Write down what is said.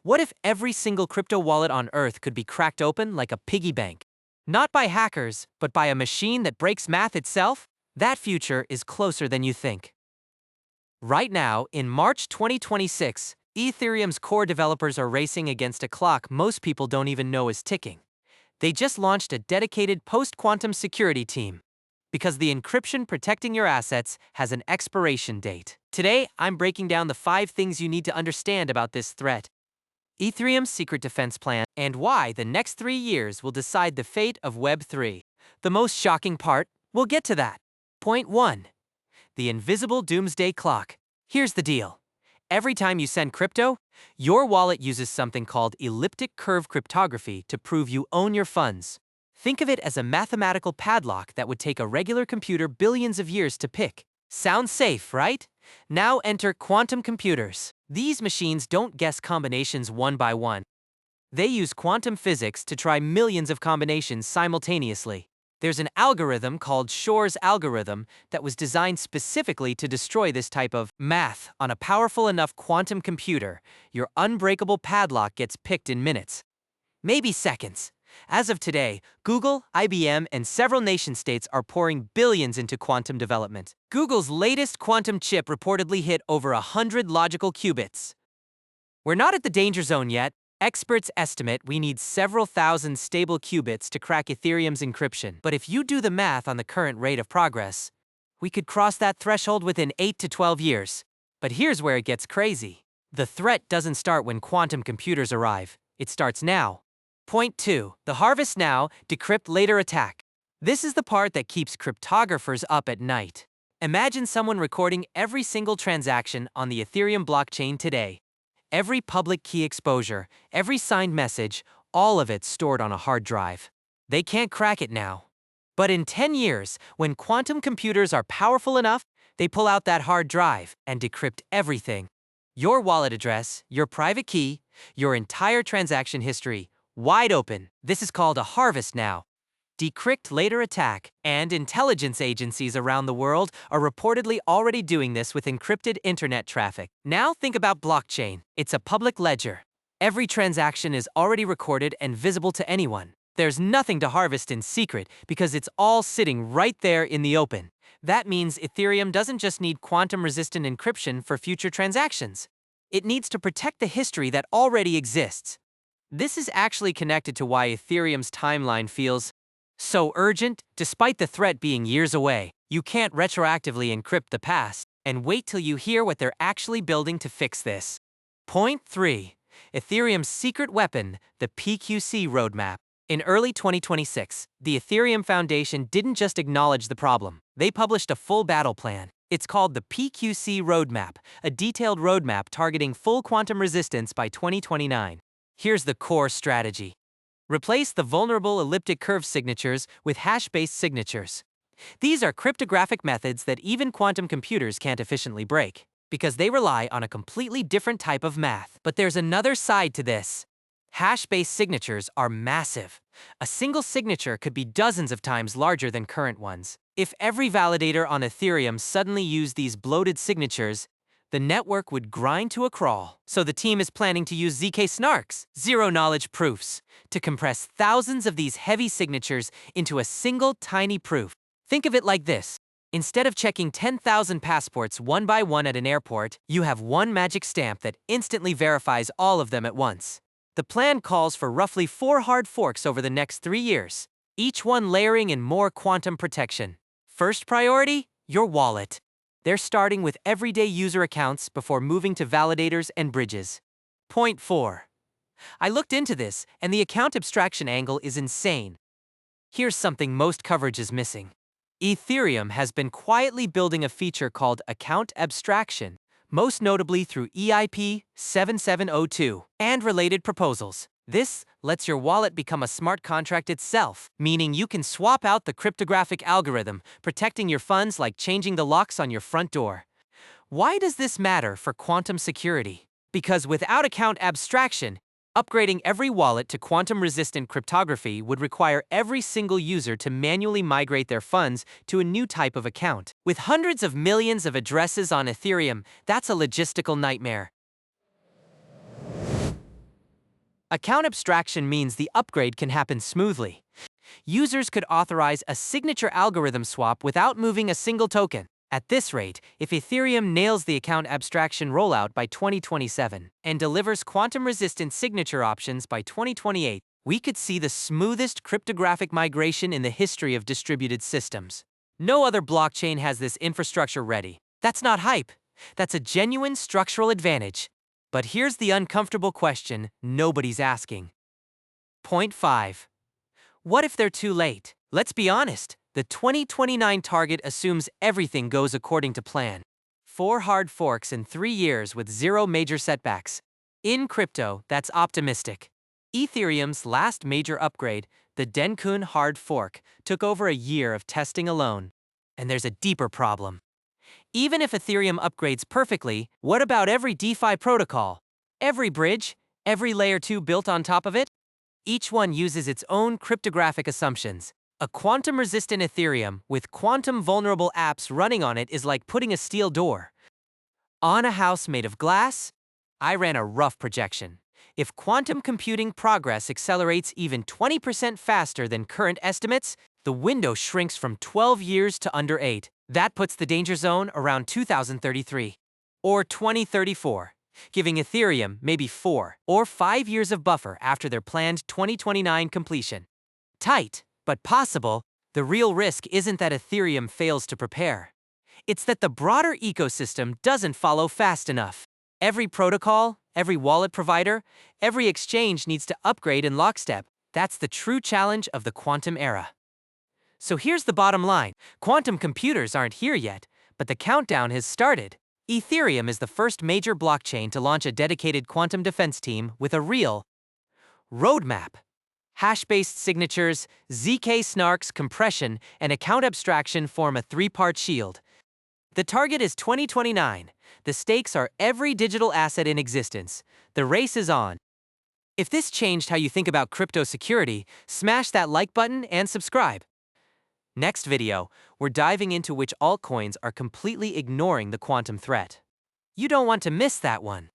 What if every single crypto wallet on Earth could be cracked open like a piggy bank? Not by hackers, but by a machine that breaks math itself? That future is closer than you think. Right now, in March 2026, Ethereum's core developers are racing against a clock most people don't even know is ticking. They just launched a dedicated post-quantum security team, because the encryption protecting your assets has an expiration date. Today, I'm breaking down the 5 things you need to understand about this threat, Ethereum's secret defense plan, and why the next 3 years will decide the fate of Web3. The most shocking part? We'll get to that. Point 1. The invisible Doomsday clock. Here's the deal. Every time you send crypto, your wallet uses something called elliptic curve cryptography to prove you own your funds. Think of it as a mathematical padlock that would take a regular computer billions of years to pick. Sounds safe, right? Now enter quantum computers. These machines don't guess combinations one by one. They use quantum physics to try millions of combinations simultaneously. There's an algorithm called Shor's algorithm that was designed specifically to destroy this type of math. On a powerful enough quantum computer, your unbreakable padlock gets picked in minutes, maybe seconds. As of today, Google, IBM, and several nation-states are pouring billions into quantum development. Google's latest quantum chip reportedly hit over 100 logical qubits. We're not at the danger zone yet. Experts estimate we need several thousand stable qubits to crack Ethereum's encryption. But if you do the math on the current rate of progress, we could cross that threshold within 8 to 12 years. But here's where it gets crazy. The threat doesn't start when quantum computers arrive. It starts now. Point 2. The harvest now, decrypt later attack. This is the part that keeps cryptographers up at night. Imagine someone recording every single transaction on the Ethereum blockchain today. Every public key exposure, every signed message, all of it stored on a hard drive. They can't crack it now. But in 10 years, when quantum computers are powerful enough, they pull out that hard drive and decrypt everything. Your wallet address, your private key, your entire transaction history, wide open. This is called a harvest now. Decrypt later attack, and intelligence agencies around the world are reportedly already doing this with encrypted internet traffic. Now think about blockchain. It's a public ledger. Every transaction is already recorded and visible to anyone. There's nothing to harvest in secret because it's all sitting right there in the open. That means Ethereum doesn't just need quantum-resistant encryption for future transactions. It needs to protect the history that already exists. This is actually connected to why Ethereum's timeline feels so urgent. Despite the threat being years away, you can't retroactively encrypt the past, and wait till you hear what they're actually building to fix this. Point 3. Ethereum's secret weapon, the PQC roadmap. In early 2026, the Ethereum Foundation didn't just acknowledge the problem. They published a full battle plan. It's called the PQC roadmap, a detailed roadmap targeting full quantum resistance by 2029. Here's the core strategy. Replace the vulnerable elliptic curve signatures with hash-based signatures. These are cryptographic methods that even quantum computers can't efficiently break, because they rely on a completely different type of math. But there's another side to this. Hash-based signatures are massive. A single signature could be dozens of times larger than current ones. If every validator on Ethereum suddenly used these bloated signatures, the network would grind to a crawl. So the team is planning to use zk-SNARKs, zero-knowledge proofs, to compress thousands of these heavy signatures into a single tiny proof. Think of it like this. Instead of checking 10,000 passports one by one at an airport, you have one magic stamp that instantly verifies all of them at once. The plan calls for roughly 4 hard forks over the next 3 years, each one layering in more quantum protection. First priority, your wallet. They're starting with everyday user accounts before moving to validators and bridges. Point 4. I looked into this, and the account abstraction angle is insane. Here's something most coverage is missing. Ethereum has been quietly building a feature called account abstraction, most notably through EIP 7702 and related proposals. This lets your wallet become a smart contract itself, meaning you can swap out the cryptographic algorithm, protecting your funds like changing the locks on your front door. Why does this matter for quantum security? Because without account abstraction, upgrading every wallet to quantum-resistant cryptography would require every single user to manually migrate their funds to a new type of account. With hundreds of millions of addresses on Ethereum, that's a logistical nightmare. Account abstraction means the upgrade can happen smoothly. Users could authorize a signature algorithm swap without moving a single token. At this rate, if Ethereum nails the account abstraction rollout by 2027 and delivers quantum-resistant signature options by 2028, we could see the smoothest cryptographic migration in the history of distributed systems. No other blockchain has this infrastructure ready. That's not hype. That's a genuine structural advantage. But here's the uncomfortable question nobody's asking. Point 5. What if they're too late? Let's be honest. The 2029 target assumes everything goes according to plan. 4 hard forks in 3 years with 0 major setbacks. In crypto, that's optimistic. Ethereum's last major upgrade, the Dencun hard fork, took over a year of testing alone. And there's a deeper problem. Even if Ethereum upgrades perfectly, what about every DeFi protocol? Every bridge? Every layer 2 built on top of it? Each one uses its own cryptographic assumptions. A quantum-resistant Ethereum with quantum-vulnerable apps running on it is like putting a steel door on a house made of glass. I ran a rough projection. If quantum computing progress accelerates even 20% faster than current estimates, the window shrinks from 12 years to under 8. That puts the danger zone around 2033 or 2034, giving Ethereum maybe 4 or 5 years of buffer after their planned 2029 completion. Tight, but possible. The real risk isn't that Ethereum fails to prepare. It's that the broader ecosystem doesn't follow fast enough. Every protocol, every wallet provider, every exchange needs to upgrade in lockstep. That's the true challenge of the quantum era. So here's the bottom line. Quantum computers aren't here yet, but the countdown has started. Ethereum is the first major blockchain to launch a dedicated quantum defense team with a real roadmap. Hash-based signatures, zk-SNARKs, compression, and account abstraction form a 3-part shield. The target is 2029. The stakes are every digital asset in existence. The race is on. If this changed how you think about crypto security, smash that like button and subscribe. Next video, we're diving into which altcoins are completely ignoring the quantum threat. You don't want to miss that one.